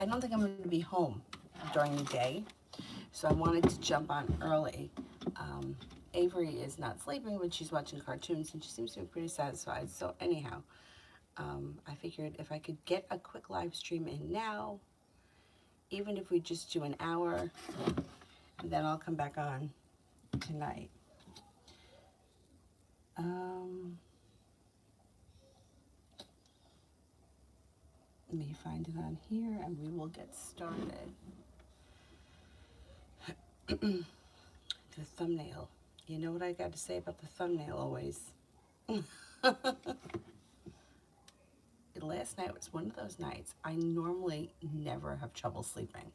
I don't think I'm going to be home during the day, so I wanted to jump on early. Avery is not sleeping, but she's watching cartoons, and she seems to be pretty satisfied. So anyhow, I figured if I could get a quick live stream in now, even if we just do an hour, and then I'll come back on tonight. Let me find it on here, and we will get started. The thumbnail. You know what I got to say about the thumbnail always? Last night was one of those nights. I normally never have trouble sleeping,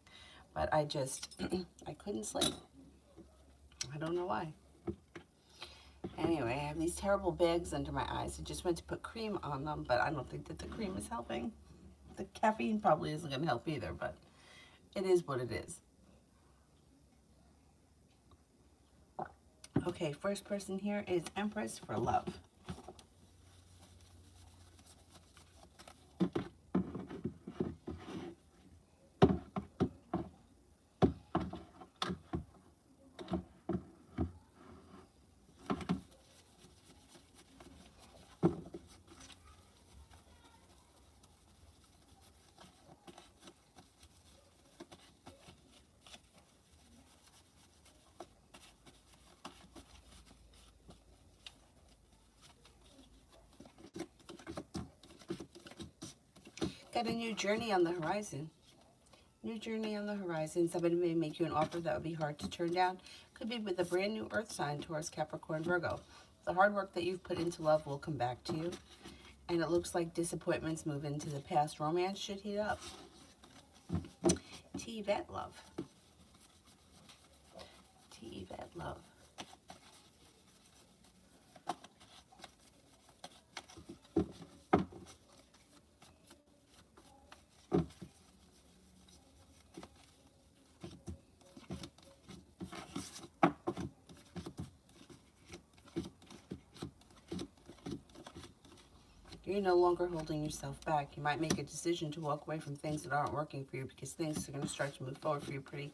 but I just, I couldn't sleep. I don't know why. Anyway, I have these terrible bags under my eyes. I just went to put cream on them, but I don't think that the cream is helping. The caffeine probably isn't going to help either, but it is what it is. Okay, first person here is Empress for love. Got a new journey on the horizon. New journey on the horizon. Somebody may make you an offer that would be hard to turn down. Could be with a brand new earth sign, Taurus, Capricorn, Virgo. The hard work that you've put into love will come back to you. And it looks like disappointments move into the past. Romance should heat up. T-Vet love. T-Vet love. You're no longer holding yourself back. You might make a decision to walk away from things that aren't working for you because things are going to start to move forward for you pretty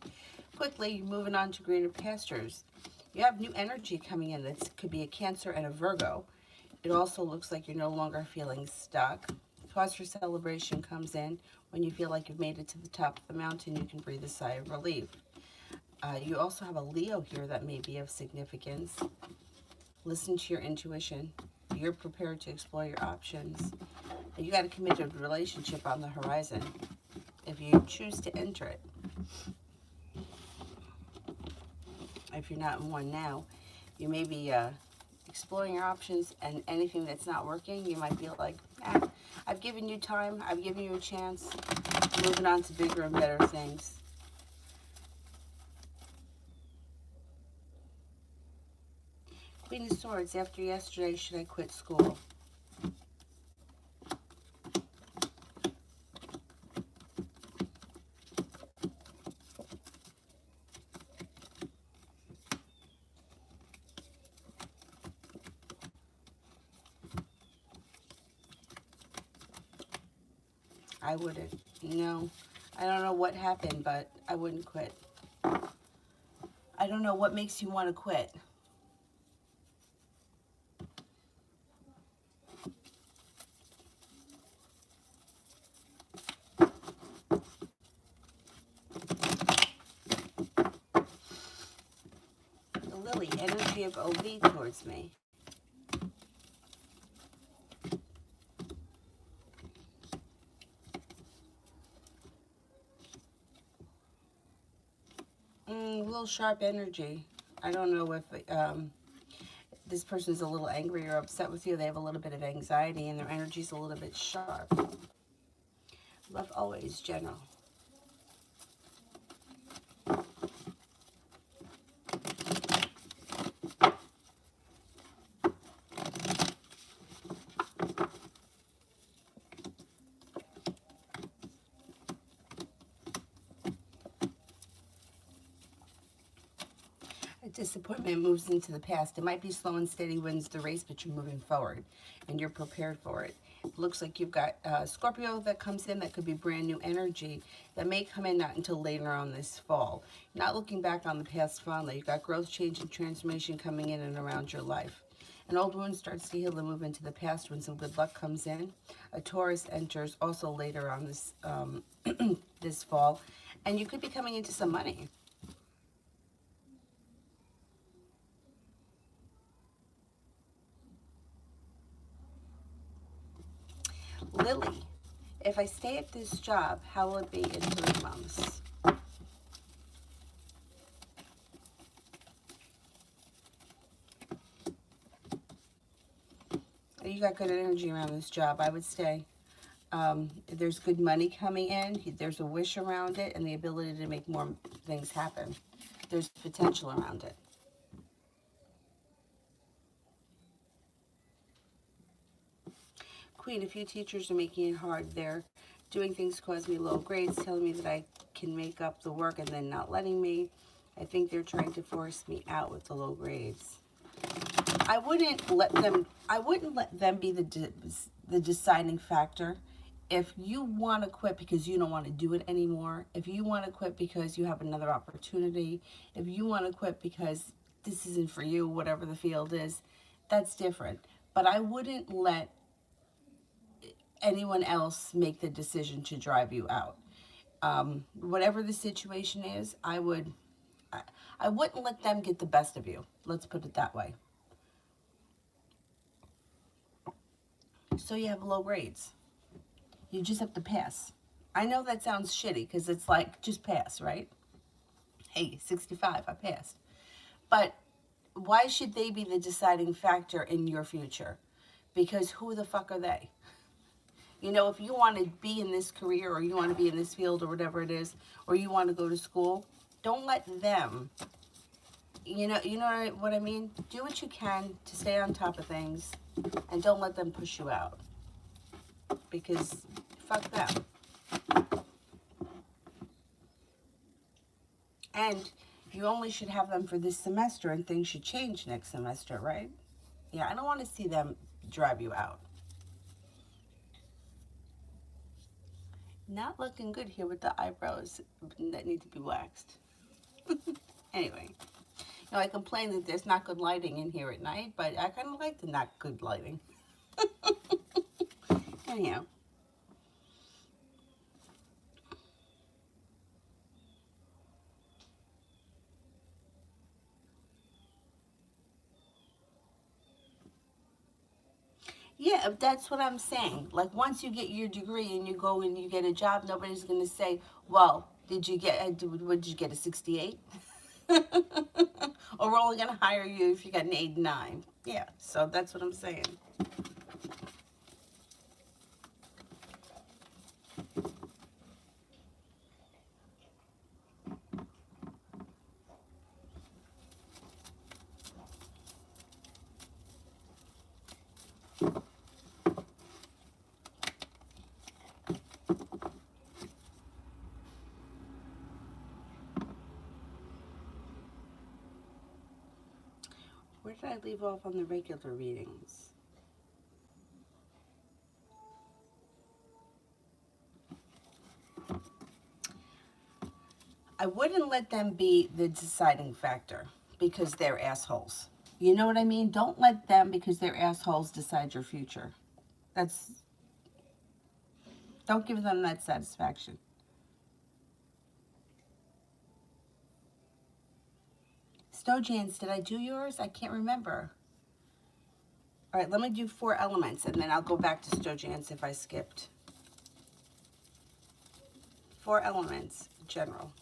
quickly. You're moving on to greener pastures. You have new energy coming in. That could be a Cancer and a Virgo. It also looks like you're no longer feeling stuck. Cause for celebration comes in when you feel like you've made it to the top of the mountain. You can breathe a sigh of relief. You also have a Leo here that may be of significance. Listen to your intuition. You're prepared to explore your options. You got a committed relationship on the horizon if you choose to enter it. If you're not in one now, you may be exploring your options, and anything that's not working, you might feel like, I've given you time, I've given you a chance, moving on to bigger and better things. Queen of Swords, after yesterday, should I quit school? I wouldn't. No. I don't know what happened, but I wouldn't quit. I don't know what makes you want to quit. The Lily, energy of OB towards me. A little sharp energy. I don't know if this person's a little angry or upset with you. They have a little bit of anxiety and their energy's a little bit sharp. Love always, general. Disappointment moves into the past. It might be slow and steady wins the race, but you're moving forward and you're prepared for it. Looks like you've got Scorpio that comes in. That could be brand new energy that may come in not until later on this fall. Not looking back on the past fondly. You've got growth, change, and transformation coming in and around your life. An old wound starts to heal and move into the past when some good luck comes in. A Taurus enters also later on this this fall. And you could be coming into some money. Lily, if I stay at this job, how will it be in 3 months? You got good energy around this job. I would stay. There's good money coming in. There's a wish around it and the ability to make more things happen. There's potential around it. Queen, a few teachers are making it hard. They're doing things to cause me low grades, telling me that I can make up the work and then not letting me. I think they're trying to force me out with the low grades. I wouldn't let them be the deciding factor. If you want to quit because you don't want to do it anymore, if you want to quit because you have another opportunity, if you want to quit because this isn't for you, whatever the field is, that's different. But I wouldn't let anyone else make the decision to drive you out. Whatever the situation is, I wouldn't let them get the best of you. Let's put it that way. So you have low grades. You just have to pass. I know that sounds shitty because it's like, just pass, right? Hey, 65, I passed. But why should they be the deciding factor in your future? Because who the fuck are they? You know, if you want to be in this career or you want to be in this field or whatever it is, or you want to go to school, don't let them, you know what I mean? Do what you can to stay on top of things and don't let them push you out. Because fuck them. And you only should have them for this semester and things should change next semester, right? Yeah, I don't want to see them drive you out. Not looking good here with the eyebrows that need to be waxed. Anyway, you know, I complain that there's not good lighting in here at night, but I kind of like the not good lighting. Anyhow. Yeah, that's what I'm saying. Like, once you get your degree and you go and you get a job, nobody's going to say, well, did you get a 68? Or we're only going to hire you if you got an 89. Yeah, so that's what I'm saying. Where did I leave off on the regular readings? I wouldn't let them be the deciding factor because they're assholes. You know what I mean? Don't let them, because they're assholes, decide your future. Don't give them that satisfaction. Stojans, did I do yours? I can't remember. All right, let me do 4 elements, and then I'll go back to Stojans if I skipped. 4 elements, general.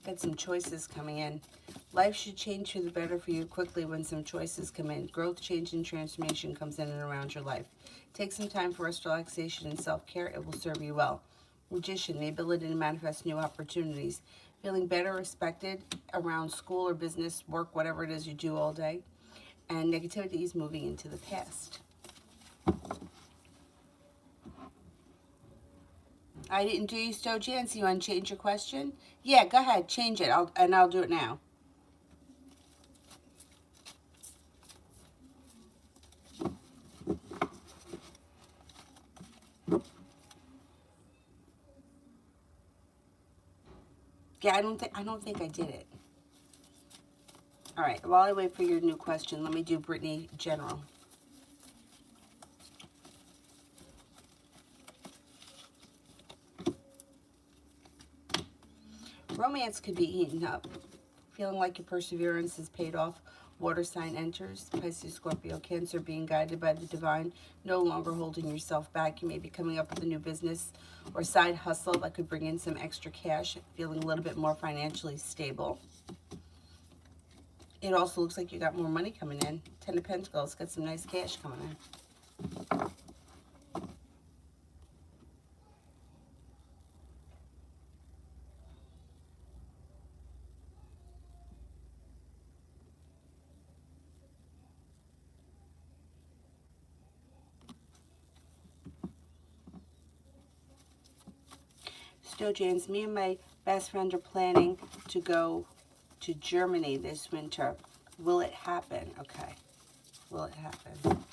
Got some choices coming in. Life should change for the better for you quickly when some choices come in. Growth, change, and transformation comes in and around your life. Take some time for rest, relaxation, and self-care. It will serve you well. Magician, the ability to manifest new opportunities. Feeling better, respected around school or business, work, whatever it is you do all day. And negativity is moving into the past. I didn't do you, Stojan, you want to change your question? Yeah, go ahead, change it, I'll do it now. Yeah, I don't think I did it. All right, while I wait for your new question, let me do Brittany General. Romance could be eaten up. Feeling like your perseverance is paid off. Water sign enters. Pisces, Scorpio, Cancer, being guided by the divine. No longer holding yourself back. You may be coming up with a new business or side hustle that could bring in some extra cash. Feeling a little bit more financially stable. It also looks like you got more money coming in. Ten of Pentacles, got some nice cash coming in. Still, James, me and my best friend are planning to go to Germany this winter. Will it happen? Okay. Will it happen?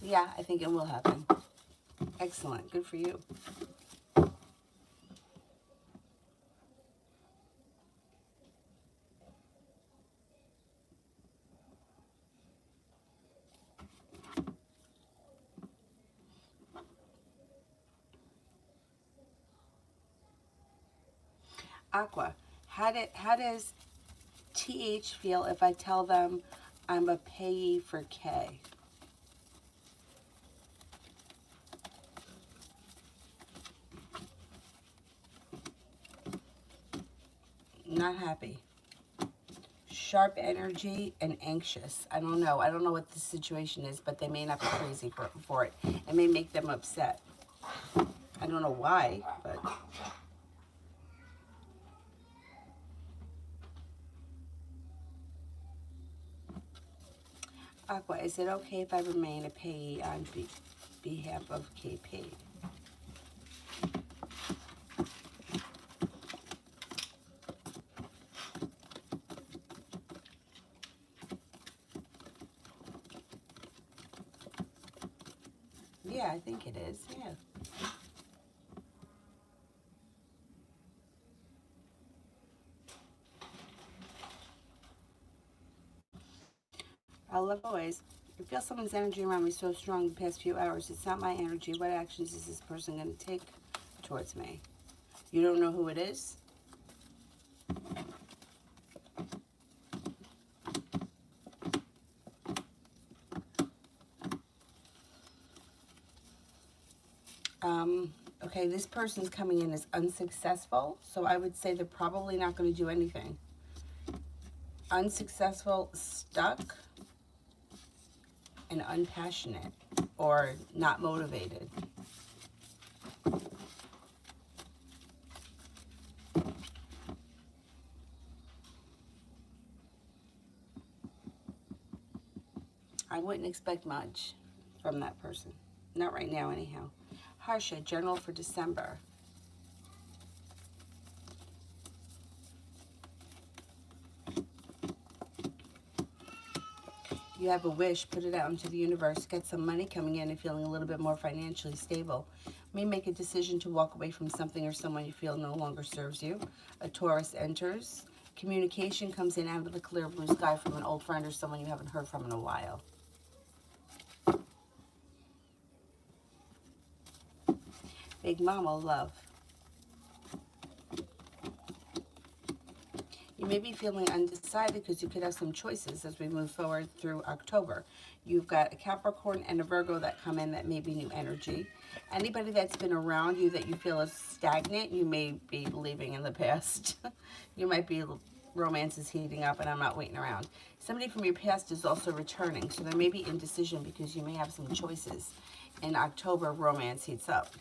Yeah, I think it will happen. Excellent. Good for you. Aqua, how does TH feel if I tell them I'm a payee for K? Not happy. Sharp energy and anxious. I don't know. I don't know what the situation is, but they may not be crazy for it. It may make them upset. I don't know why, but... Aqua, is it okay if I remain a payee on behalf of KP? Yeah, I think it is, yeah. I love always. I feel someone's energy around me so strong the past few hours. It's not my energy. What actions is this person going to take towards me? You don't know who it is? Okay, this person's coming in as unsuccessful, so I would say they're probably not going to do anything. Unsuccessful, stuck, and unpassionate, or not motivated. I wouldn't expect much from that person. Not right now, anyhow. Harsha, Journal for December. You have a wish, put it out into the universe, get some money coming in and feeling a little bit more financially stable. May make a decision to walk away from something or someone you feel no longer serves you. A Taurus enters. Communication comes in out of the clear blue sky from an old friend or someone you haven't heard from in a while. Big Mama, love. You may be feeling undecided because you could have some choices as we move forward through October. You've got a Capricorn and a Virgo that come in that may be new energy. Anybody that's been around you that you feel is stagnant, you may be leaving in the past. You might be, romance is heating up and I'm not waiting around. Somebody from your past is also returning, so there may be indecision because you may have some choices. In October, romance heats up.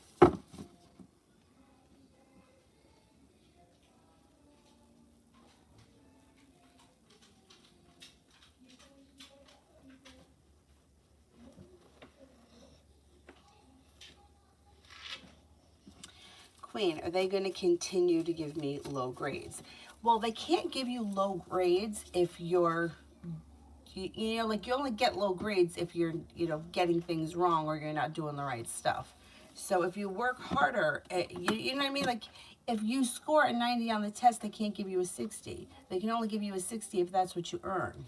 Queen, are they going to continue to give me low grades? Well, they can't give you low grades if you're, you know, like you only get low grades if you're, you know, getting things wrong or you're not doing the right stuff. So if you work harder, you know what I mean? Like if you score a 90 on the test, they can't give you a 60. They can only give you a 60 if that's what you earn.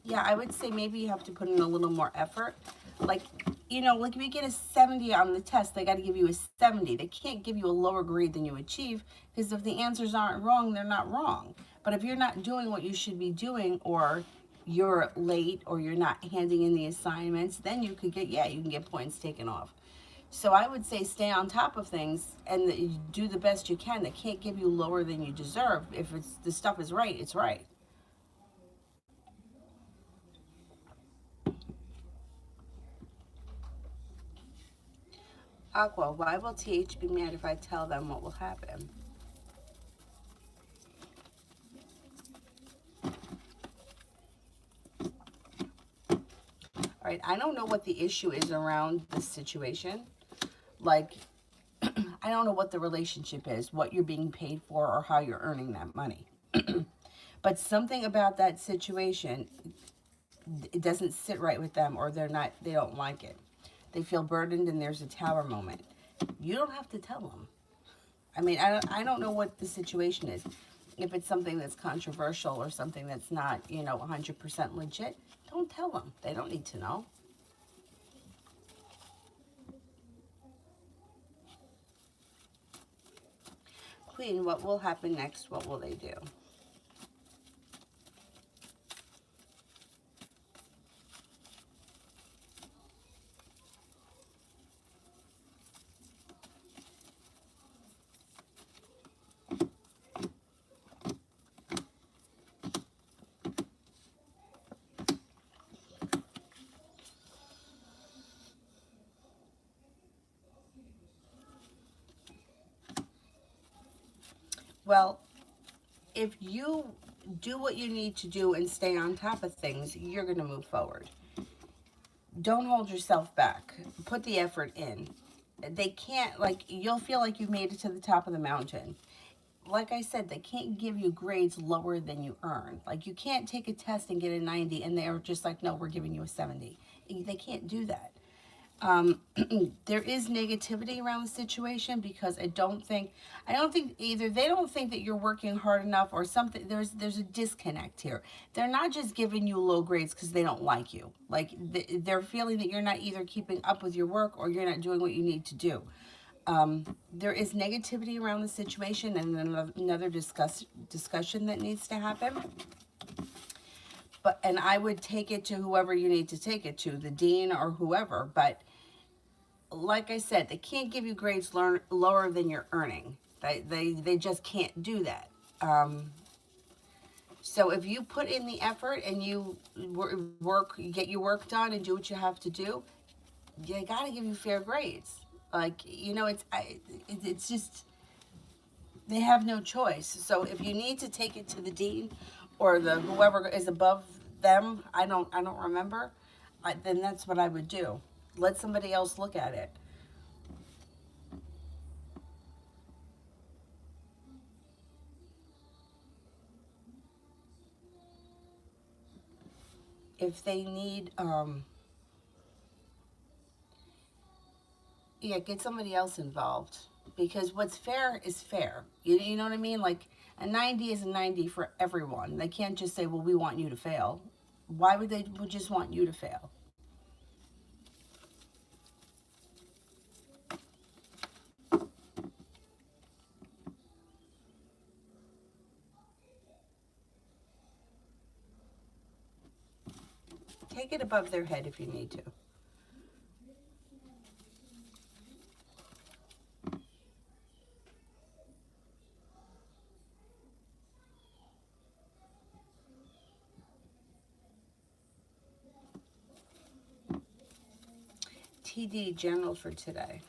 Yeah, I would say maybe you have to put in a little more effort. Like, you know, like if you get a 70 on the test, they got to give you a 70. They can't give you a lower grade than you achieve, because if the answers aren't wrong, they're not wrong. But if you're not doing what you should be doing, or you're late, or you're not handing in the assignments, then you could get, yeah, you can get points taken off. So I would say stay on top of things and do the best you can. They can't give you lower than you deserve. If it's the stuff is right, it's right. Aqua, why will TH be mad if I tell them what will happen? All right, I don't know what the issue is around this situation. Like, I don't know what the relationship is, what you're being paid for, or how you're earning that money. But something about that situation, it doesn't sit right with them, or they don't like it. They feel burdened, and there's a tower moment. You don't have to tell them. I mean, I don't know what the situation is. If it's something that's controversial or something that's not, you know, 100% legit, don't tell them. They don't need to know. Queen, what will happen next? What will they do? Well, if you do what you need to do and stay on top of things, you're going to move forward. Don't hold yourself back. Put the effort in. They can't, like, you'll feel like you've made it to the top of the mountain. Like I said, they can't give you grades lower than you earn. Like, you can't take a test and get a 90 and they're just like, no, we're giving you a 70. They can't do that. There is negativity around the situation because I don't think either they don't think that you're working hard enough or something. There's a disconnect here. They're not just giving you low grades because they don't like you. Like they're feeling that you're not either keeping up with your work or you're not doing what you need to do. There is negativity around the situation and another discussion that needs to happen. And I would take it to whoever you need to take it to, the dean or whoever. But like I said, they can't give you grades lower than you're earning. They just can't do that. So if you put in the effort and you get your work done and do what you have to do, they got to give you fair grades. Like, you know, it's just, they have no choice. So if you need to take it to the dean or whoever is above them, I don't remember, then that's what I would do. Let somebody else look at it. If they need, yeah, get somebody else involved. Because what's fair is fair. You know what I mean? Like, a 90 is a 90 for everyone. They can't just say, well, we want you to fail. Why would they just want you to fail? Take it above their head if you need to. TD general for today.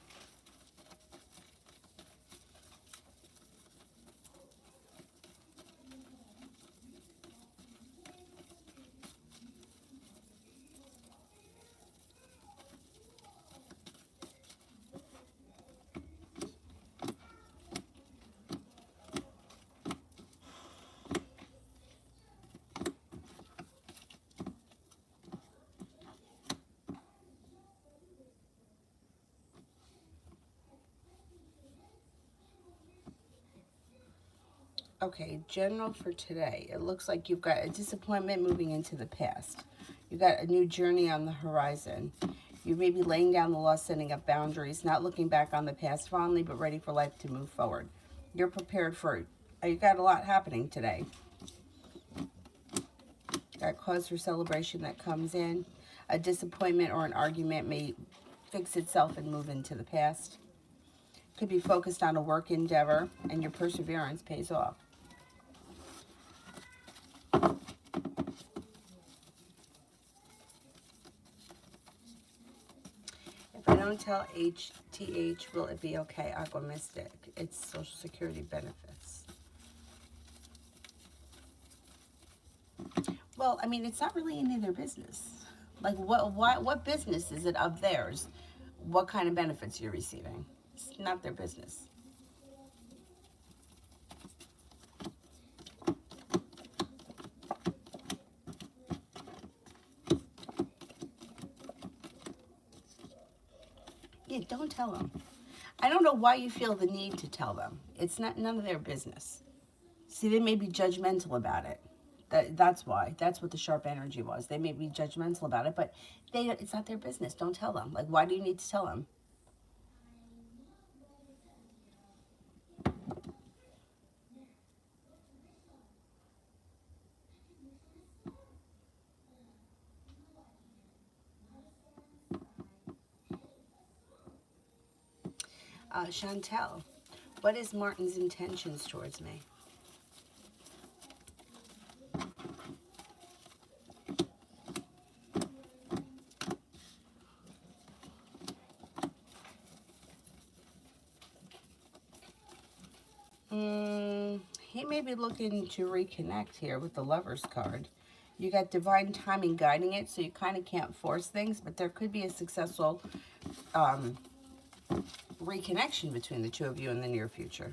Okay, general for today. It looks like you've got a disappointment moving into the past. You've got a new journey on the horizon. You may be laying down the law, setting up boundaries, not looking back on the past fondly, but ready for life to move forward. You're prepared for it. You've got a lot happening today. Got cause for celebration that comes in. A disappointment or an argument may fix itself and move into the past. Could be focused on a work endeavor, and your perseverance pays off. If I don't tell HTH, will it be okay? Aqua Mystic. It's Social Security benefits. Well, I mean, it's not really any of their business. Like, what business is it of theirs? What kind of benefits you're receiving? It's not their business. Yeah, don't tell them. I don't know why you feel the need to tell them. It's not none of their business. See, they may be judgmental about it. That's why. That's what the sharp energy was. They may be judgmental about it, but it's not their business. Don't tell them. Like, why do you need to tell them? Chantel, what is Martin's intentions towards me? He may be looking to reconnect here with the Lover's card. You got divine timing guiding it, so you kind of can't force things, but there could be a successful reconnection between the two of you in the near future.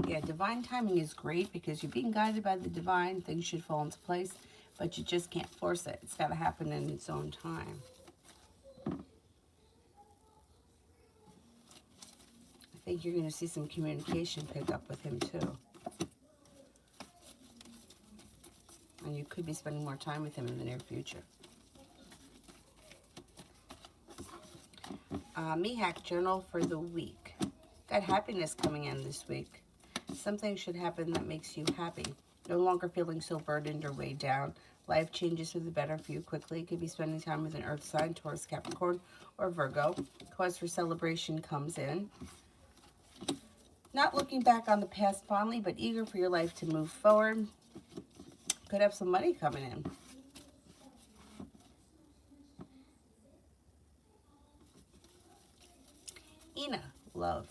Yeah, divine timing is great because you're being guided by the divine. Things should fall into place, but you just can't force it. It's got to happen in its own time. I think you're going to see some communication pick up with him too. And you could be spending more time with him in the near future. Mihak journal for the week. Got happiness coming in this week. Something should happen that makes you happy. No longer feeling so burdened or weighed down. Life changes for the better for you quickly. Could be spending time with an earth sign, Taurus, Capricorn, or Virgo. Cause for celebration comes in. Not looking back on the past fondly, but eager for your life to move forward. Could have some money coming in. Ina, love.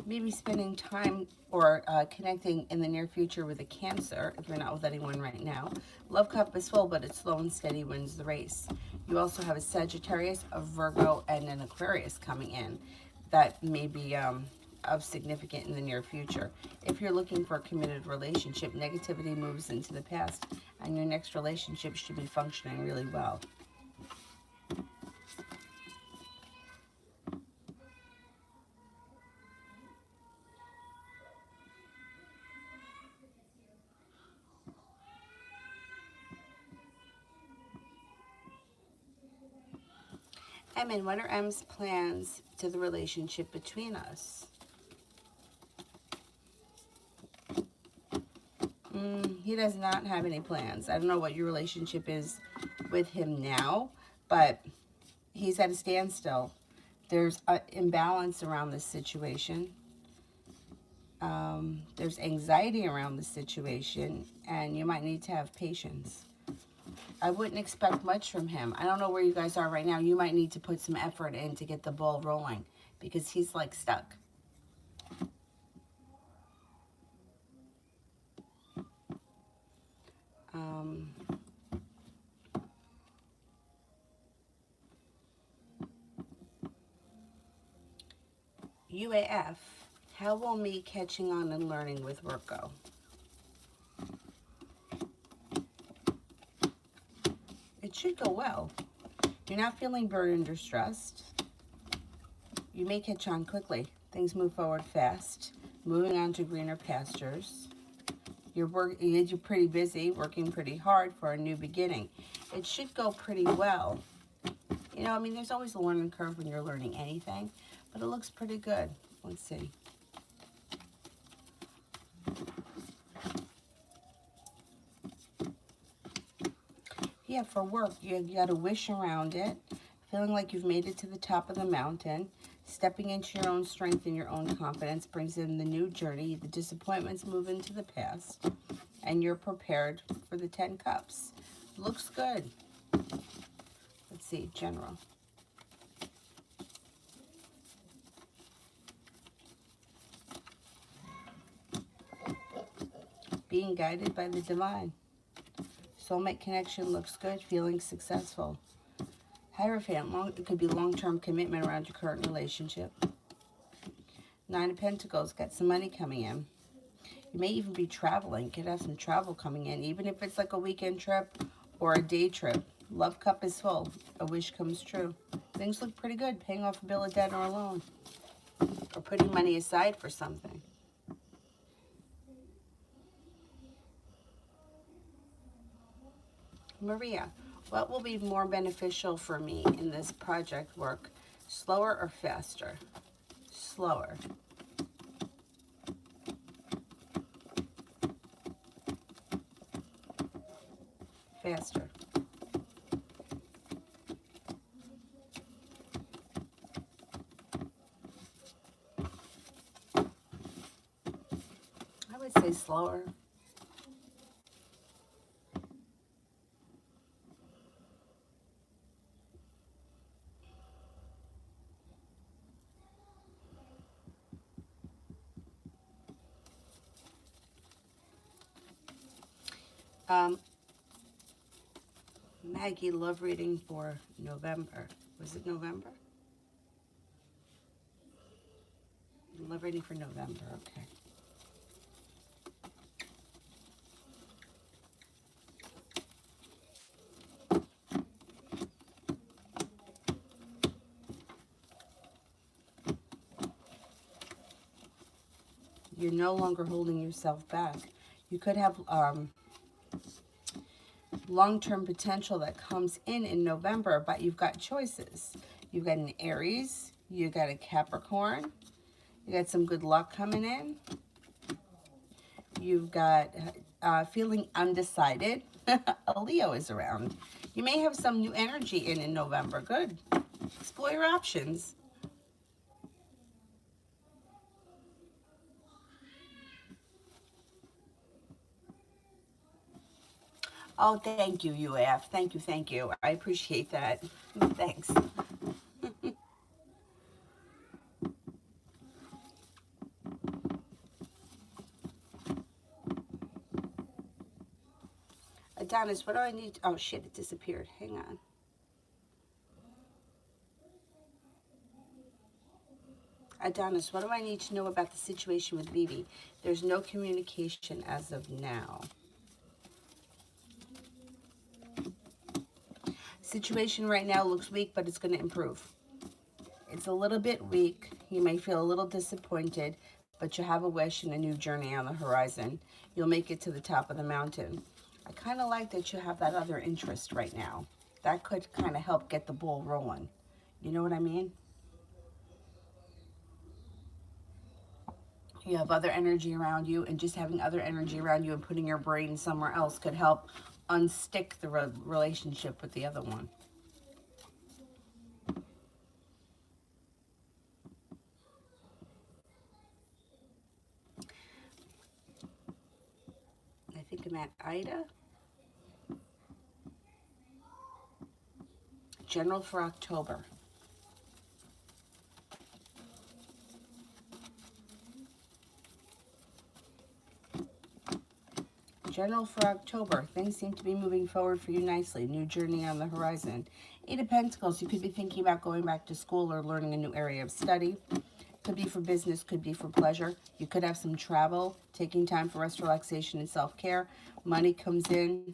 Maybe spending time or connecting in the near future with a Cancer, if you're not with anyone right now. Love cup is full, but it's slow and steady wins the race. You also have a Sagittarius, a Virgo, and an Aquarius coming in. That may be of significant in the near future. If you're looking for a committed relationship, negativity moves into the past, and your next relationship should be functioning really well. Emin, what are M's plans to the relationship between us? He does not have any plans. I don't know what your relationship is with him now, but he's at a standstill. There's an imbalance around this situation. There's anxiety around the situation, and you might need to have patience. I wouldn't expect much from him. I don't know where you guys are right now. You might need to put some effort in to get the ball rolling because he's like stuck. UAF, How will me catching on and learning with work go? It should go well. You're not feeling burdened or stressed. You may catch on quickly. Things move forward fast. Moving on to greener pastures. You're pretty busy, working pretty hard for a new beginning. It should go pretty well. You know, I mean, there's always a learning curve when you're learning anything, but it looks pretty good. Let's see. Yeah, for work, you got to wish around it, feeling like you've made it to the top of the mountain. Stepping into your own strength and your own confidence brings in the new journey. The disappointments move into the past, and you're prepared for the 10 cups. Looks good. Let's see, general. Being guided by the divine. Soulmate connection looks good. Feeling successful. Hierophant, it could be long-term commitment around your current relationship. 9 of Pentacles, got some money coming in. You may even be traveling. Could have some travel coming in, even if it's like a weekend trip or a day trip. Love cup is full. A wish comes true. Things look pretty good. Paying off a bill of debt or a loan. Or putting money aside for something. Maria, what will be more beneficial for me in this project work? Slower or faster? Slower. Faster. I would say slower. Maggie, love reading for November. Was it November? Love reading for November, okay. You're no longer holding yourself back. You could have long-term potential that comes in November, but you've got choices. You've got an Aries, you got a Capricorn, you got some good luck coming in. You've got feeling undecided. A Leo is around. You may have some new energy in November. Good. Explore your options. Oh, thank you, UAF. Thank you, thank you. I appreciate that. Thanks. Adonis, what do I need? Oh, shit, it disappeared. Hang on. Adonis, what do I need to know about the situation with Vivi? There's no communication as of now. Situation right now looks weak, but it's going to improve. It's a little bit weak. You may feel a little disappointed, but you have a wish and a new journey on the horizon. You'll make it to the top of the mountain. I kind of like that you have that other interest right now. That could kind of help get the ball rolling. You know what I mean? You have other energy around you, and just having other energy around you and putting your brain somewhere else could help unstick the relationship with the other one. I think I'm at Ida. General for October. General for October. Things seem to be moving forward for you nicely. New journey on the horizon. 8 of Pentacles. You could be thinking about going back to school or learning a new area of study. Could be for business, could be for pleasure. You could have some travel, taking time for rest, relaxation, and self-care. Money comes in,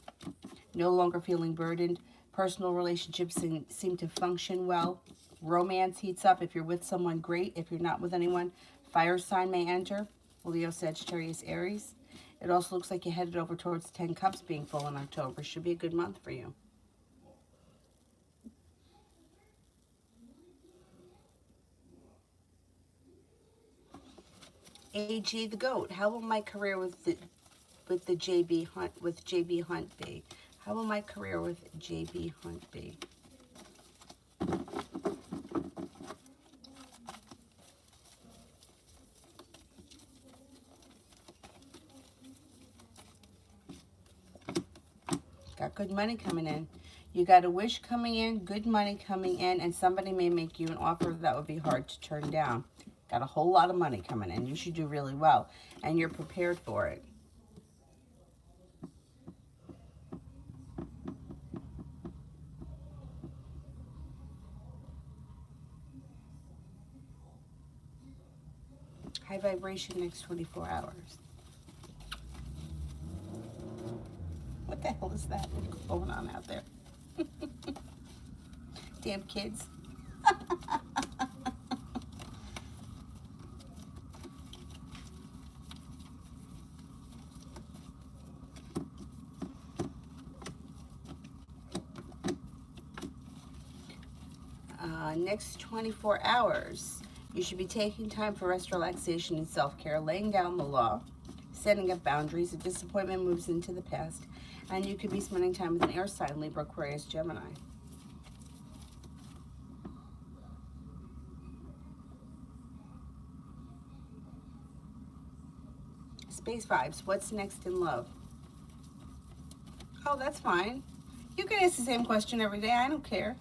no longer feeling burdened. Personal relationships seem to function well. Romance heats up. If you're with someone, great. If you're not with anyone, fire sign may enter. Leo, Sagittarius, Aries. It also looks like you're headed over towards 10 Cups being full in October. Should be a good month for you. AG the Goat. How will my career with the JB Hunt be? How will my career with JB Hunt be? Got good money coming in. You got a wish coming in, good money coming in, and somebody may make you an offer that would be hard to turn down. Got a whole lot of money coming in. You should do really well, and you're prepared for it. High vibration next 24 hours. What the hell is that? What's going on out there? Damn kids. Next 24 hours, you should be taking time for rest, relaxation, and self-care, laying down the law, setting up boundaries. A disappointment moves into the past, and you could be spending time with an air sign, Libra, Aquarius, Gemini. Space vibes. What's next in love? Oh, that's fine. You can ask the same question every day. I don't care.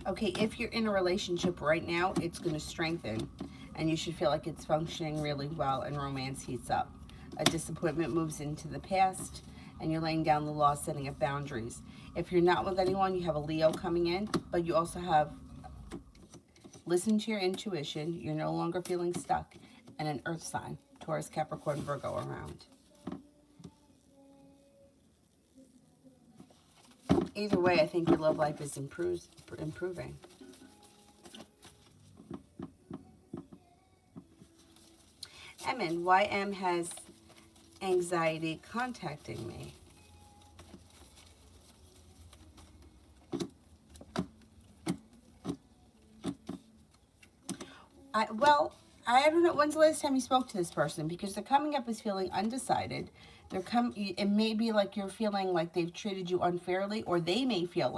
Okay, if you're in a relationship right now, it's going to strengthen, and you should feel like it's functioning really well, and romance heats up. A disappointment moves into the past, and you're laying down the law, setting up boundaries. If you're not with anyone, you have a Leo coming in, but you also have listen to your intuition. You're no longer feeling stuck, and an earth sign, Taurus, Capricorn, Virgo around. Either way, I think your love life is improving. Emin, why M has anxiety contacting me? I don't know. When's the last time you spoke to this person? Because they're coming up as feeling undecided. It may be like you're feeling like they've treated you unfairly, or they may feel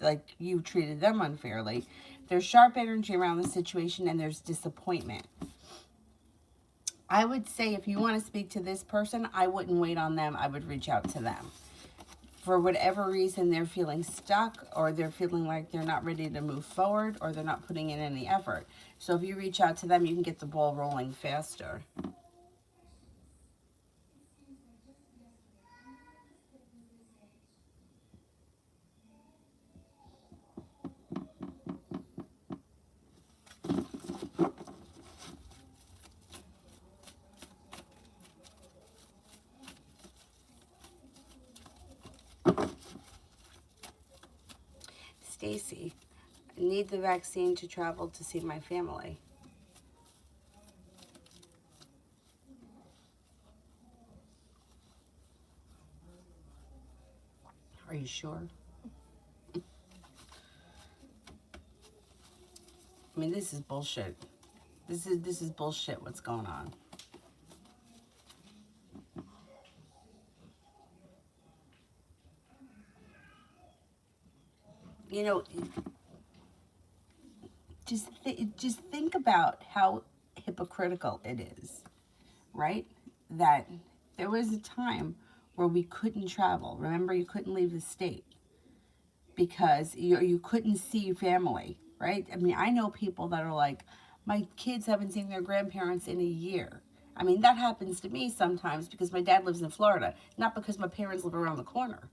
like you treated them unfairly. There's sharp energy around the situation, and there's disappointment. I would say if you want to speak to this person, I wouldn't wait on them. I would reach out to them. For whatever reason, they're feeling stuck, or they're feeling like they're not ready to move forward, or they're not putting in any effort. So if you reach out to them, you can get the ball rolling faster. Stacy, I need the vaccine to travel to see my family. Are you sure? I mean, this is bullshit. This is bullshit what's going on. You know, just think about how hypocritical it is, right? That there was a time where we couldn't travel. Remember, you couldn't leave the state because you couldn't see family, right? I mean, I know people that are like, My kids haven't seen their grandparents in a year. I mean, that happens to me sometimes because my dad lives in Florida, not because my parents live around the corner.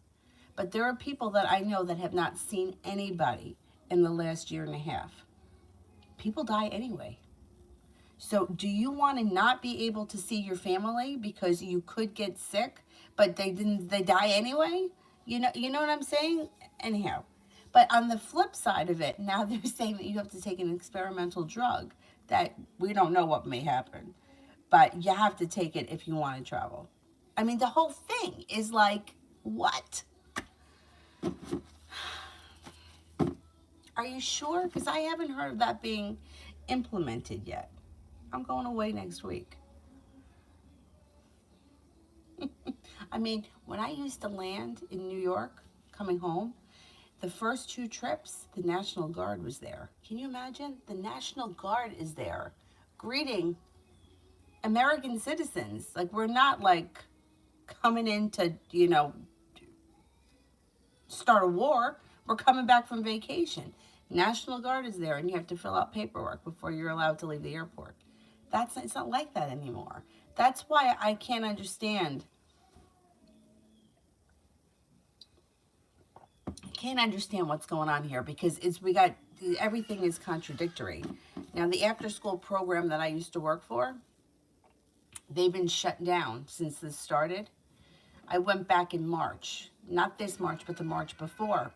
But there are people that I know that have not seen anybody in the last year and a half. People die anyway. So do you want to not be able to see your family because you could get sick, but they die anyway? You know what I'm saying? Anyhow. But on the flip side of it, now they're saying that you have to take an experimental drug that we don't know what may happen. But you have to take it if you want to travel. I mean, the whole thing is like, what? Are you sure? Because I haven't heard of that being implemented yet. I'm going away next week. I mean, when I used to land in New York, coming home, the first 2 trips, the National Guard was there. Can you imagine? The National Guard is there greeting American citizens. Like, we're not like coming in to, start a war. We're coming back from vacation. National Guard is there, and you have to fill out paperwork before you're allowed to leave the airport. It's not like that anymore. That's why I can't understand. I can't understand what's going on here because everything is contradictory. Now, the after-school program that I used to work for, they've been shut down since this started. I went back in March. Not this March, but the March before.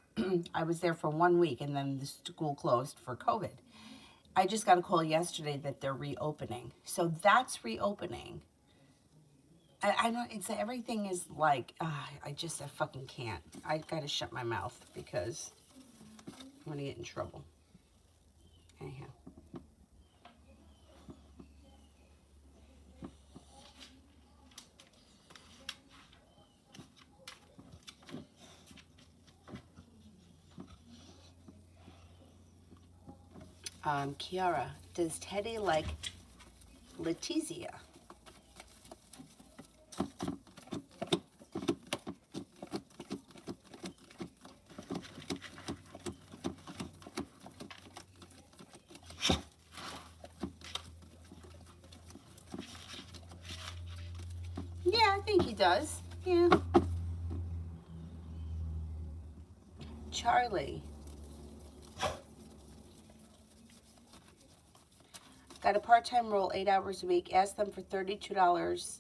I was there for 1 week, and then the school closed for COVID. I just got a call yesterday that they're reopening. So that's reopening. I know everything is like, I fucking can't. I gotta shut my mouth because I'm gonna get in trouble. Anyhow. Kiara, does Teddy like Letizia? Yeah, I think he does. Yeah. Charlie. Got a part-time role, 8 hours a week. Asked them for $32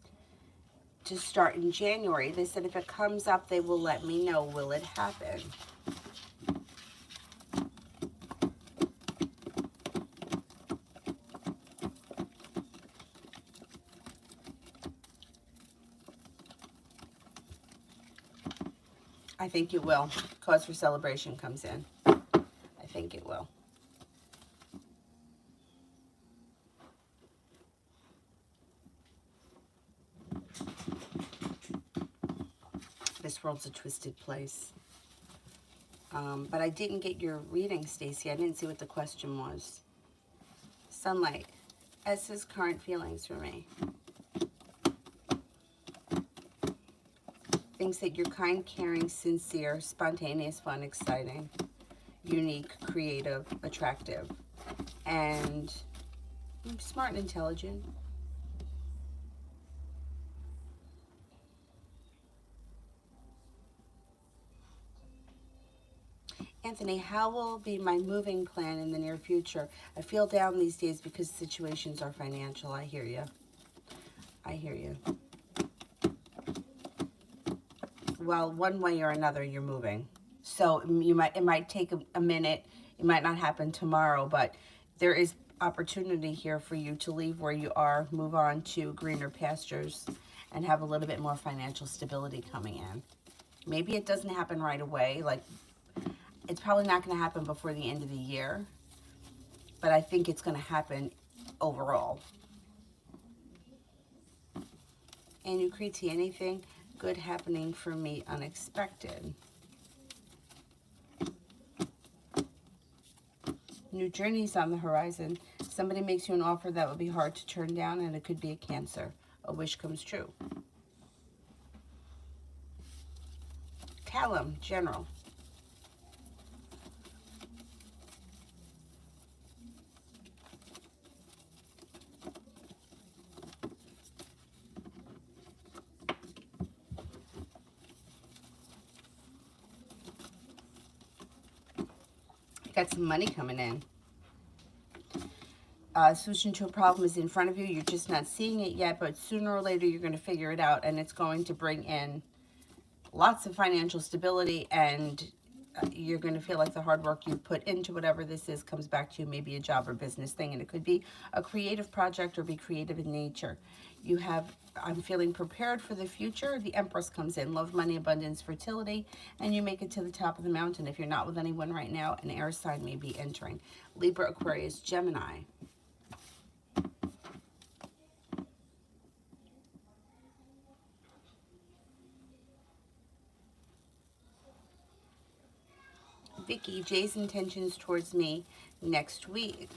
to start in January. They said if it comes up, they will let me know. Will it happen? I think it will. Cause for celebration comes in. I think it will. This world's a twisted place. But I didn't get your reading, Stacy. I didn't see what the question was. Sunlight. S's current feelings for me. Thinks that you're kind, caring, sincere, spontaneous, fun, exciting, unique, creative, attractive, and smart and intelligent. Anthony, how will be my moving plan in the near future? I feel down these days because situations are financial. I hear you. I hear you. Well, one way or another, you're moving. So it might take a minute. It might not happen tomorrow, but there is opportunity here for you to leave where you are, move on to greener pastures, and have a little bit more financial stability coming in. Maybe it doesn't happen right away. Like, it's probably not going to happen before the end of the year, but I think it's going to happen overall. And you create anything good happening for me unexpected. New journeys on the horizon. Somebody makes you an offer that would be hard to turn down, and it could be a Cancer. A wish comes true. Callum, general. got some money coming in. Solution to a problem is in front of you. You're just not seeing it yet, but sooner or later you're going to figure it out, and it's going to bring in lots of financial stability, and you're going to feel like the hard work you put into whatever this is comes back to you, maybe a job or business thing, and it could be a creative project or be creative in nature. You have, I'm feeling prepared for the future. The Empress comes in, love, money, abundance, fertility, and you make it to the top of the mountain. If you're not with anyone right now, an air sign may be entering. Libra, Aquarius, Gemini. Vicky, Jay's intentions towards me next week.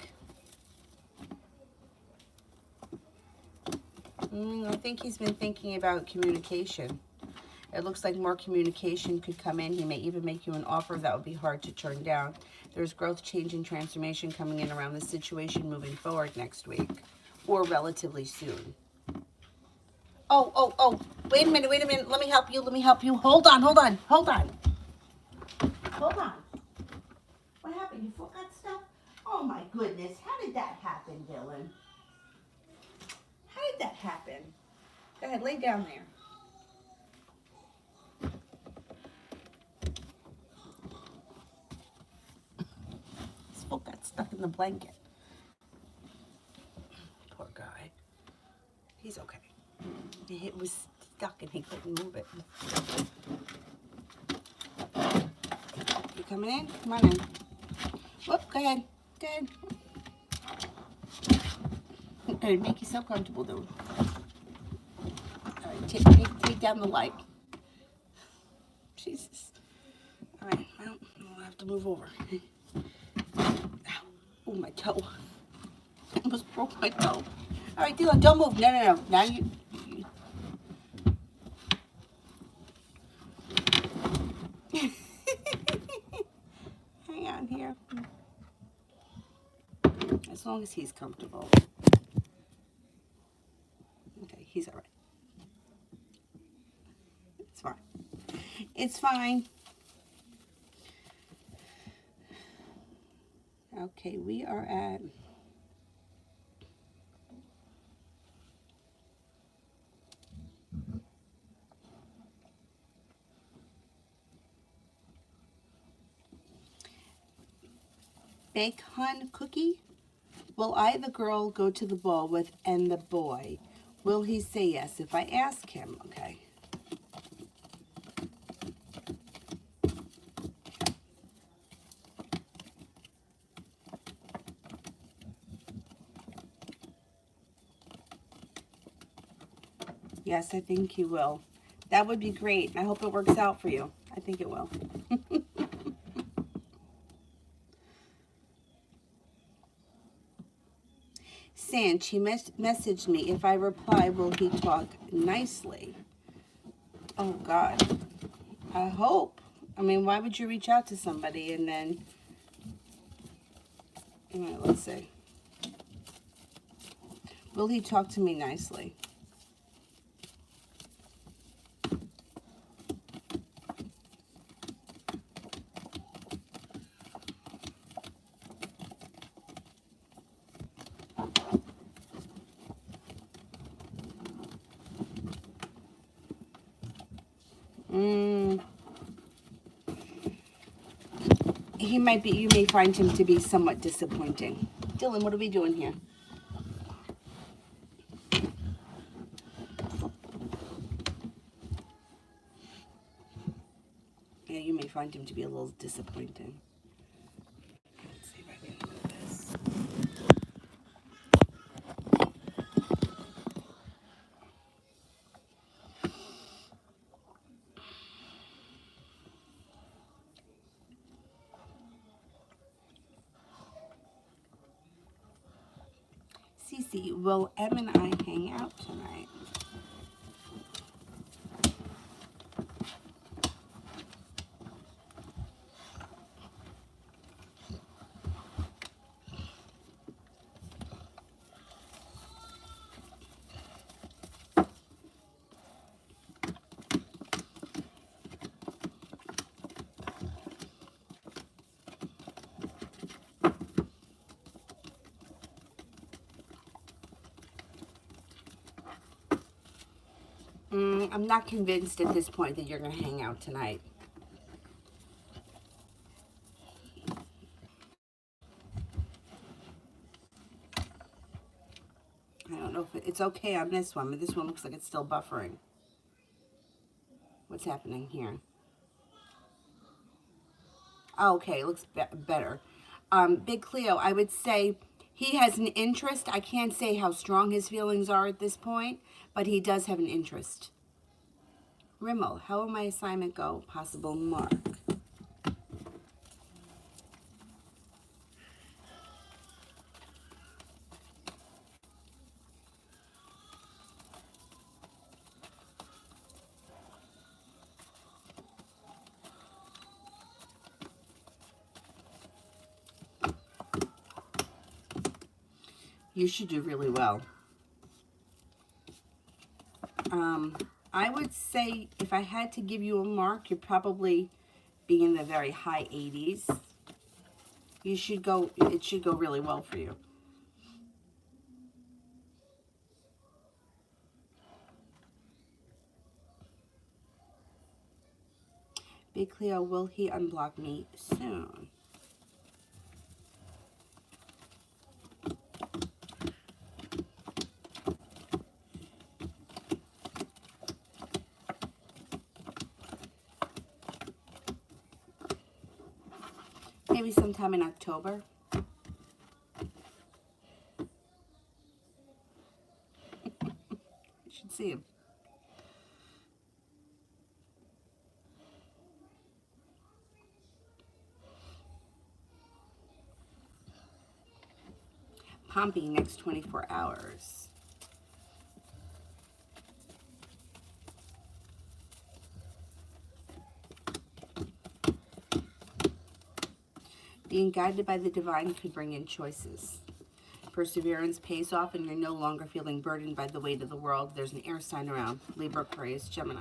I think he's been thinking about communication. It looks like more communication could come in. He may even make you an offer that would be hard to turn down. There's growth, change, and transformation coming in around this situation moving forward next week or relatively soon. Oh, wait a minute. Let me help you. Hold on. What happened? You forgot stuff? Oh my goodness. How did that happen, Dylan? How did that happen? Go ahead, lay down there. This foot got stuck in the blanket. Poor guy. He's okay. It was stuck and he couldn't move it. You coming in? Come on in. Whoop, go ahead. It'd make you so comfortable, though. All right, take down the light. Jesus. All right, well, I'll have to move over. Ow. Oh, my toe. I almost broke my toe. All right, Dylan, don't move. No. Now you... Hang on here. As long as he's comfortable. Okay, he's all right. It's fine. It's fine. Okay, we are at... Bacon cookie. Will I, the girl, go to the ball with and the boy? Will he say yes if I ask him? Okay. Yes, I think he will. That would be great. I hope it works out for you. I think it will. Sand, she messaged me. If I reply, will he talk nicely? Oh, God. I hope. I mean, why would you reach out to somebody and then... All right, let's see. Will he talk to me nicely? You may find him to be somewhat disappointing. Dylan, what are we doing here? Yeah, you may find him to be a little disappointing. Let's see if I can do this. Cece, will Em and I hang out tonight? I'm not convinced at this point that you're going to hang out tonight. I don't know if it's okay on this one, but this one looks like it's still buffering. What's happening here? Oh, okay, it looks better. Big Cleo, I would say he has an interest. I can't say how strong his feelings are at this point, but he does have an interest. Rimmel, how will my assignment go? Possible mark. You should do really well. I would say if I had to give you a mark, you'd probably be in the very high 80s. You should go, it should go really well for you. Big Cleo, will he unblock me soon? Maybe sometime in October. You should see him. Pompey next 24 hours. Being guided by the divine could bring in choices. Perseverance pays off and you're no longer feeling burdened by the weight of the world. There's an air sign around. Libra, Aquarius, Gemini.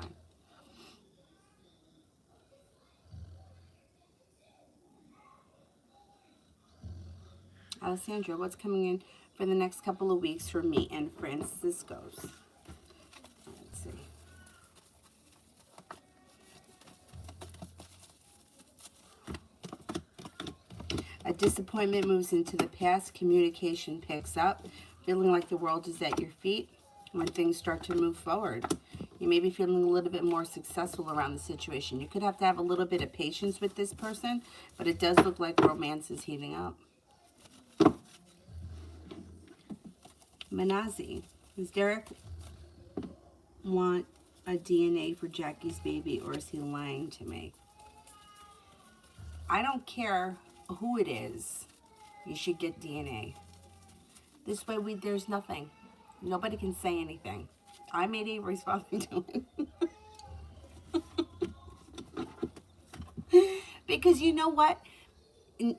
Alessandra, what's coming in for the next couple of weeks for me and Francisco's? Let's see. A disappointment moves into the past. Communication picks up. Feeling like the world is at your feet when things start to move forward. You may be feeling a little bit more successful around the situation. You could have to have a little bit of patience with this person, but it does look like romance is heating up. Manazi, does Derek want a DNA for Jackie's baby, or is he lying to me? I don't care who it is. You should get DNA. This way, there's nothing. Nobody can say anything. I made a response to it. Because you know what?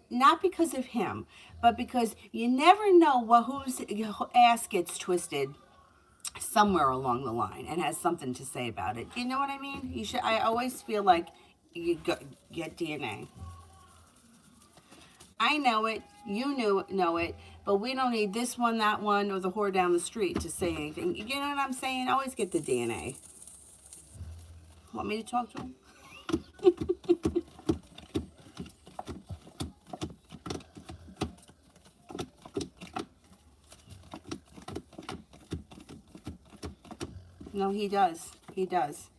Not because of him, but because you never know whose ass gets twisted somewhere along the line and has something to say about it. You know what I mean? You should. I always feel like you get DNA. I know it. You know it. But we don't need this one, that one, or the whore down the street to say anything. You know what I'm saying? Always get the DNA. Want me to talk to him? No, he does. He does.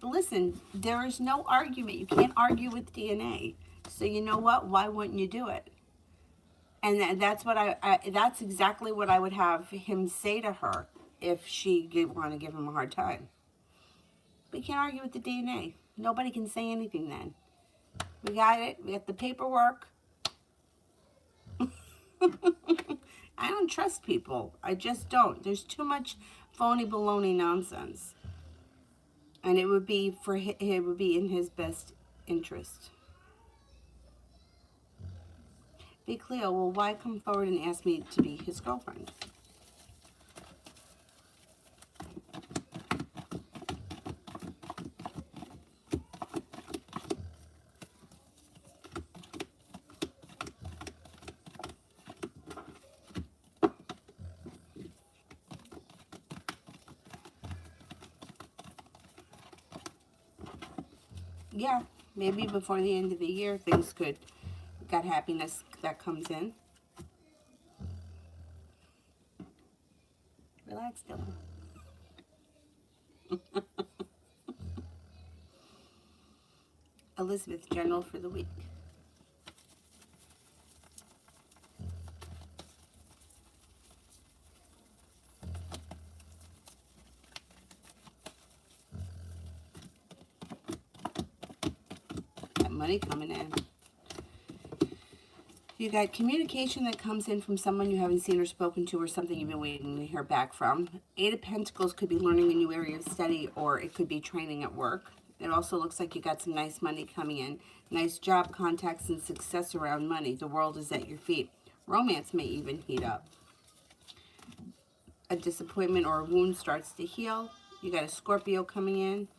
Listen, there is no argument. You can't argue with DNA. So you know what? Why wouldn't you do it? And that's what that's exactly what I would have him say to her if she want to give him a hard time. We can't argue with the DNA. Nobody can say anything then. We got it. We got the paperwork. I don't trust people. I just don't. There's too much phony baloney nonsense. And it would be in his best interest. Big Cleo, well, why come forward and ask me to be his girlfriend? Yeah, maybe before the end of the year, things could, got happiness that comes in. Relax, Dylan. Elizabeth, general for the week. That money coming in. You got communication that comes in from someone you haven't seen or spoken to, or something you've been waiting to hear back from. Eight of Pentacles could be learning a new area of study, or it could be training at work. It also looks like you got some nice money coming in. Nice job contacts and success around money. The world is at your feet. Romance may even heat up. A disappointment or a wound starts to heal. You got a Scorpio coming in.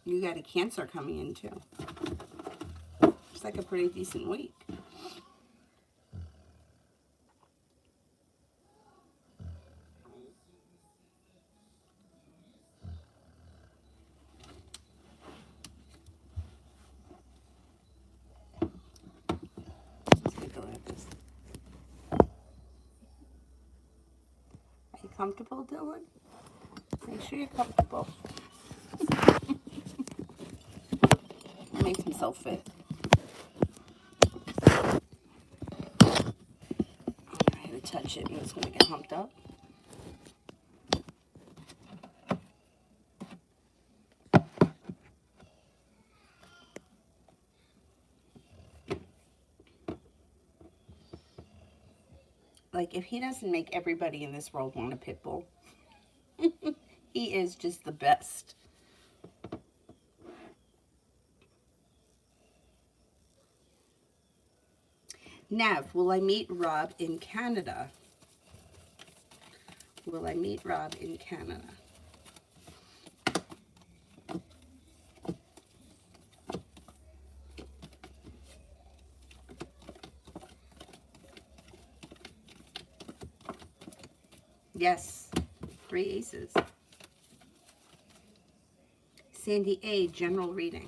You got a Cancer coming in too. It's like a pretty decent week. Let's take a look at this. Are you comfortable, Dylan? Make sure you're comfortable. He makes himself fit. I had to touch it and it's going to get humped up. Like, if he doesn't make everybody in this world want a pit bull, he is just the best. Nav, will I meet Rob in Canada? Will I meet Rob in Canada? Yes, 3 aces. Sandy A, general reading.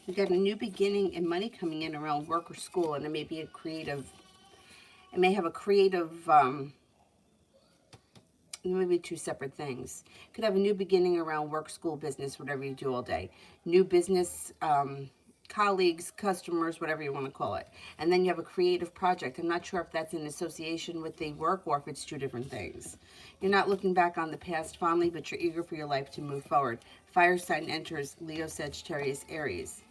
You got a new beginning and money coming in around work or school, and it may be a creative, it may have a creative, maybe 2 separate things. Could have a new beginning around work, school, business, whatever you do all day. New business, colleagues, customers, whatever you want to call it. And then you have a creative project. I'm not sure if that's in association with the work or if it's 2 different things. You're not looking back on the past fondly, but you're eager for your life to move forward. Fire sign enters Leo, Sagittarius, Aries.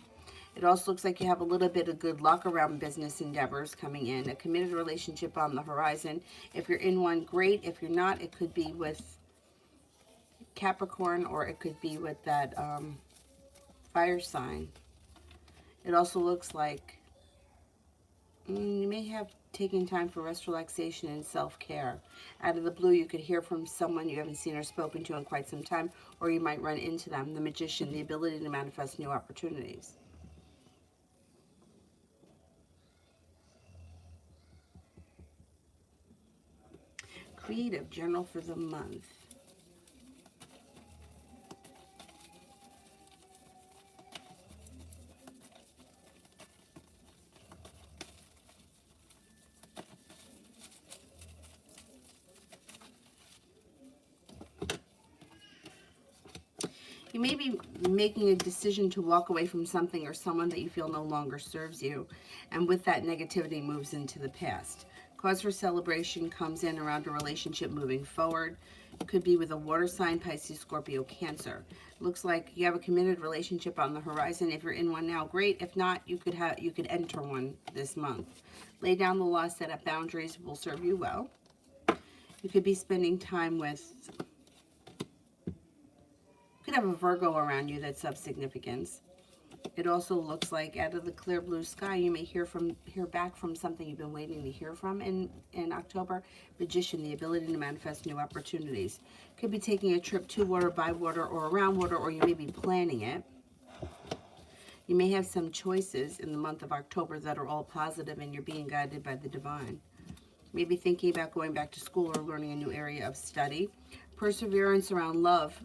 It also looks like you have a little bit of good luck around business endeavors coming in. A committed relationship on the horizon. If you're in one, great. If you're not, it could be with Capricorn, or it could be with that fire sign. It also looks like you may have taken time for rest, relaxation, and self-care. Out of the blue, you could hear from someone you haven't seen or spoken to in quite some time, or you might run into them. The Magician, the ability to manifest new opportunities. Creative, general for the month. You may be making a decision to walk away from something or someone that you feel no longer serves you, and with that, negativity moves into the past. Cause for celebration comes in around a relationship moving forward. It could be with a water sign, Pisces, Scorpio, Cancer. Looks like you have a committed relationship on the horizon. If you're in one now, great. If not, you could enter one this month. Lay down the law, set up boundaries, will serve you well. You could be spending time with, you could have a Virgo around you that's of significance. It also looks like out of the clear blue sky, you may hear back from something you've been waiting to hear from in October. Magician, the ability to manifest new opportunities. Could be taking a trip to water, by water, or around water, or you may be planning it. You may have some choices in the month of October that are all positive and you're being guided by the divine. Maybe thinking about going back to school or learning a new area of study. Perseverance around love.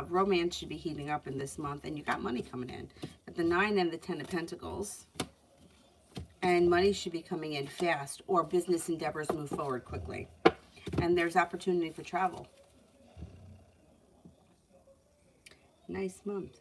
Romance should be heating up in this month, and you got money coming in. At the 9 and the 10 of Pentacles. And money should be coming in fast, or business endeavors move forward quickly. And there's opportunity for travel. Nice month.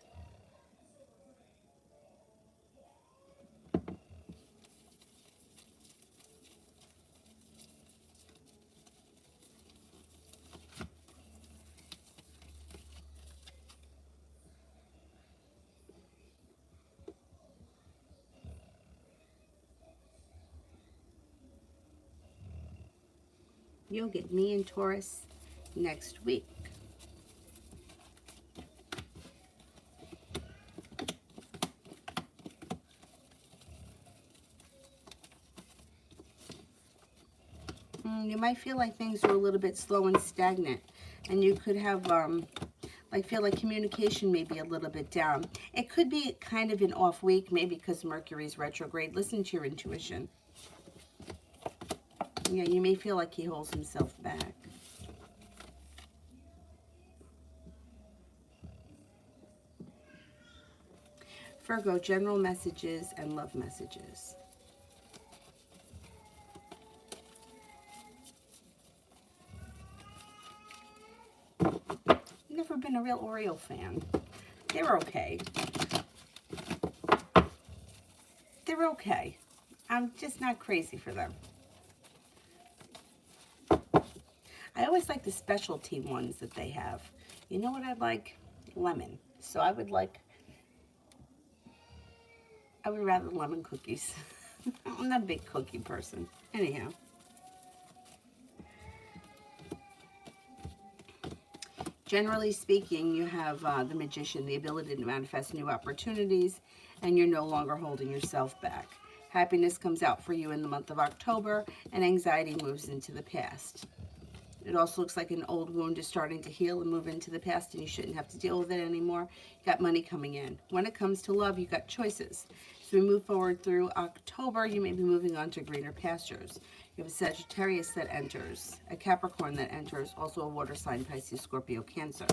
You'll get me and Taurus next week. You might feel like things are a little bit slow and stagnant, and you could have feel like communication may be a little bit down. It could be kind of an off week, maybe because Mercury's retrograde. Listen to your intuition. Yeah, you may feel like he holds himself back. Virgo, general messages and love messages. Never been a real Oreo fan. They're okay. They're okay. I'm just not crazy for them. I always like the specialty ones that they have. You know what I'd like? Lemon. So I would rather lemon cookies. I'm not a big cookie person. Anyhow. Generally speaking, you have the Magician, the ability to manifest new opportunities, and you're no longer holding yourself back. Happiness comes out for you in the month of October, and anxiety moves into the past. It also looks like an old wound is starting to heal and move into the past, and you shouldn't have to deal with it anymore. You got money coming in. When it comes to love, you got choices. As we move forward through October, you may be moving on to greener pastures. You have a Sagittarius that enters, a Capricorn that enters, also a water sign, Pisces, Scorpio, Cancer.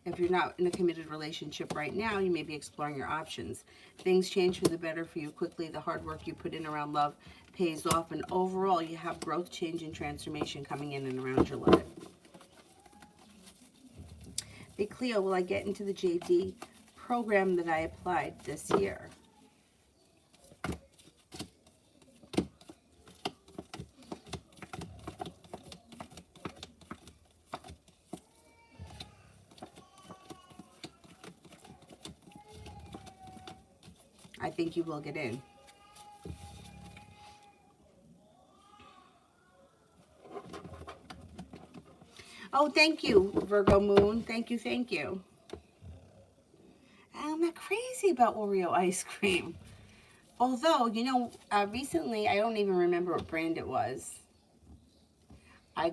If you're not in a committed relationship right now, you may be exploring your options. Things change for the better for you quickly. The hard work you put in around love pays off, and overall you have growth, change, and transformation coming in and around July. Big Cleo, will I get into the JD program that I applied this year? I think you will get in. Oh, thank you, Virgo Moon. Thank you, thank you. I'm not crazy about Oreo ice cream. Although, you know, recently, I don't even remember what brand it was. I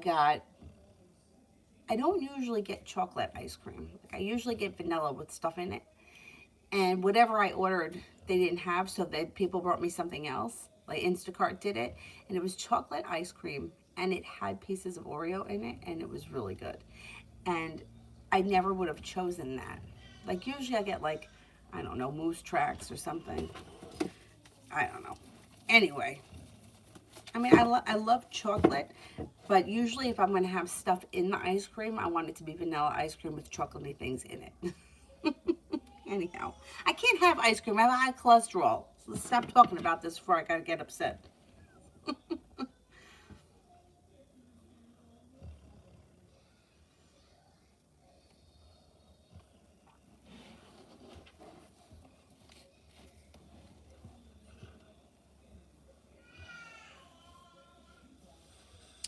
don't usually get chocolate ice cream. Like, I usually get vanilla with stuff in it. And whatever I ordered, they didn't have, so people brought me something else. Like Instacart did it, and it was chocolate ice cream, and it had pieces of Oreo in it, and it was really good. And I never would have chosen that. Like usually I get like, I don't know, Moose Tracks or something. I don't know. Anyway, I mean, I love chocolate, but usually if I'm going to have stuff in the ice cream, I want it to be vanilla ice cream with chocolatey things in it. Anyhow, I can't have ice cream. I have high cholesterol. So let's stop talking about this before I gotta get upset.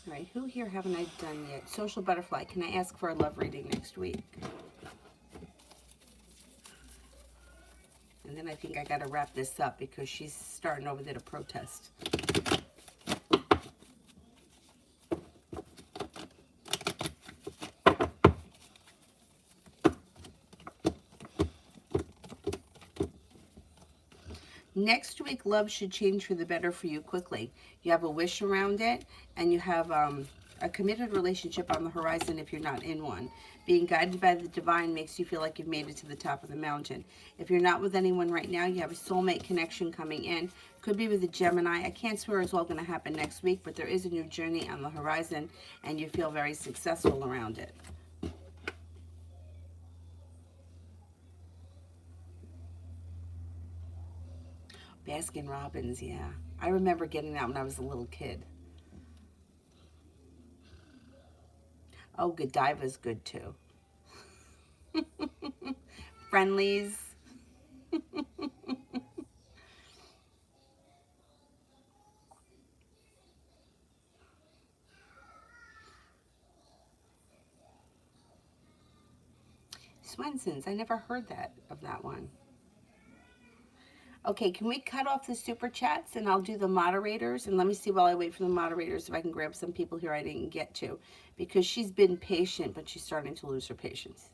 All right, who here haven't I done yet? Social Butterfly, can I ask for a love reading next week? And then I think I got to wrap this up because she's starting over there to protest. Next week, love should change for the better for you quickly. You have a wish around it, and you have a committed relationship on the horizon if you're not in one. Being guided by the divine makes you feel like you've made it to the top of the mountain. If you're not with anyone right now, you have a soulmate connection coming in. Could be with a Gemini. I can't swear it's all going to happen next week, but there is a new journey on the horizon, and you feel very successful around it. Baskin Robbins, yeah. I remember getting that when I was a little kid. Oh, Godiva's good too. Friendlies. Swenson's. I never heard of that one. Okay, can we cut off the super chats and I'll do the moderators? And let me see while I wait for the moderators if I can grab some people here I didn't get to. Because she's been patient, but she's starting to lose her patience.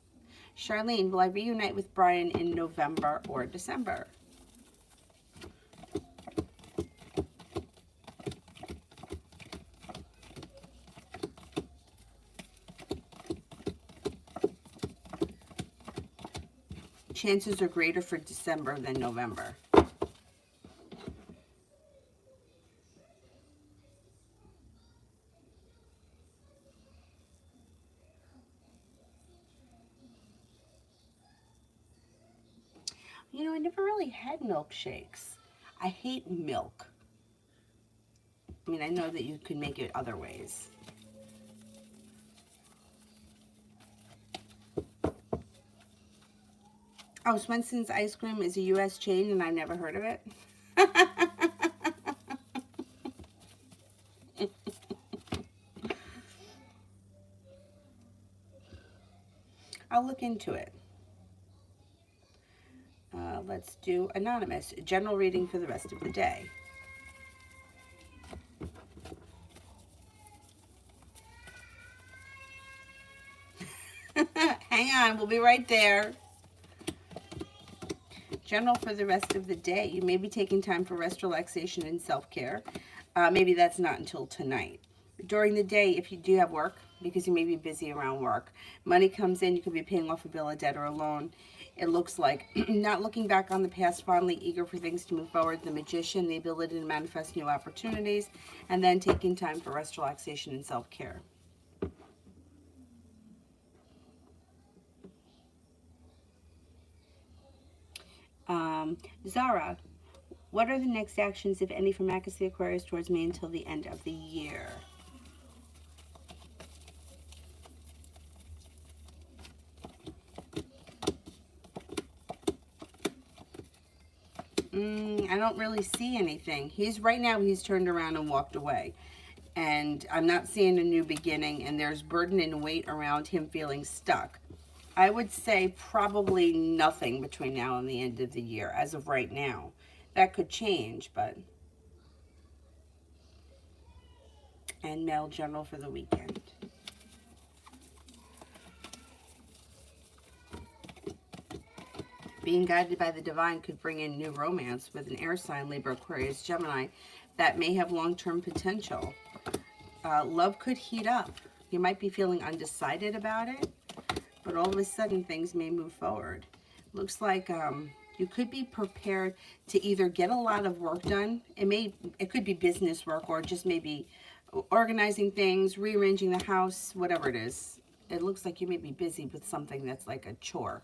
Charlene, will I reunite with Brian in November or December? Chances are greater for December than November. You know, I never really had milkshakes. I hate milk. I mean, I know that you can make it other ways. Oh, Swenson's Ice Cream is a U.S. chain and I never heard of it. I'll look into it. Let's do Anonymous. General reading for the rest of the day. Hang on, we'll be right there. General for the rest of the day. You may be taking time for rest, relaxation, and self-care. Maybe that's not until tonight. During the day, if you do have work, because you may be busy around work, money comes in, you could be paying off a bill, a debt, or a loan. It looks like not looking back on the past fondly, eager for things to move forward. The Magician, the ability to manifest new opportunities, and then taking time for rest, relaxation, and self-care. Zara, what are the next actions, if any, from Marcus the Aquarius towards me until the end of the year? I don't really see anything. Right now he's turned around and walked away. And I'm not seeing a new beginning, and there's burden and weight around him feeling stuck. I would say probably nothing between now and the end of the year, as of right now. That could change, but... And mail general for the weekend. Being guided by the divine could bring in new romance with an air sign, Libra, Aquarius, Gemini, that may have long-term potential. Love could heat up. You might be feeling undecided about it, but all of a sudden things may move forward. Looks like you could be prepared to either get a lot of work done. It could be business work, or just maybe organizing things, rearranging the house, whatever it is. It looks like you may be busy with something that's like a chore.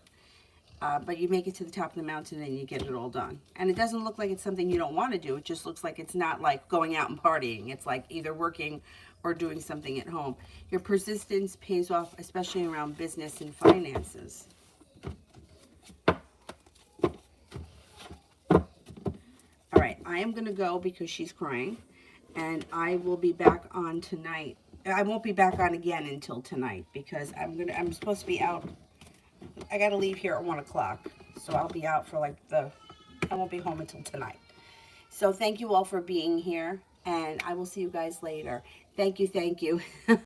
But you make it to the top of the mountain and you get it all done. And it doesn't look like it's something you don't want to do. It just looks like it's not like going out and partying. It's like either working or doing something at home. Your persistence pays off, especially around business and finances. All right, I am going to go because she's crying. And I will be back on tonight I won't be back on again until tonight because I'm supposed to be out. I got to leave here at 1 o'clock. So I'll be out for like I won't be home until tonight. So thank you all for being here, and I will see you guys later. Thank you, thank you.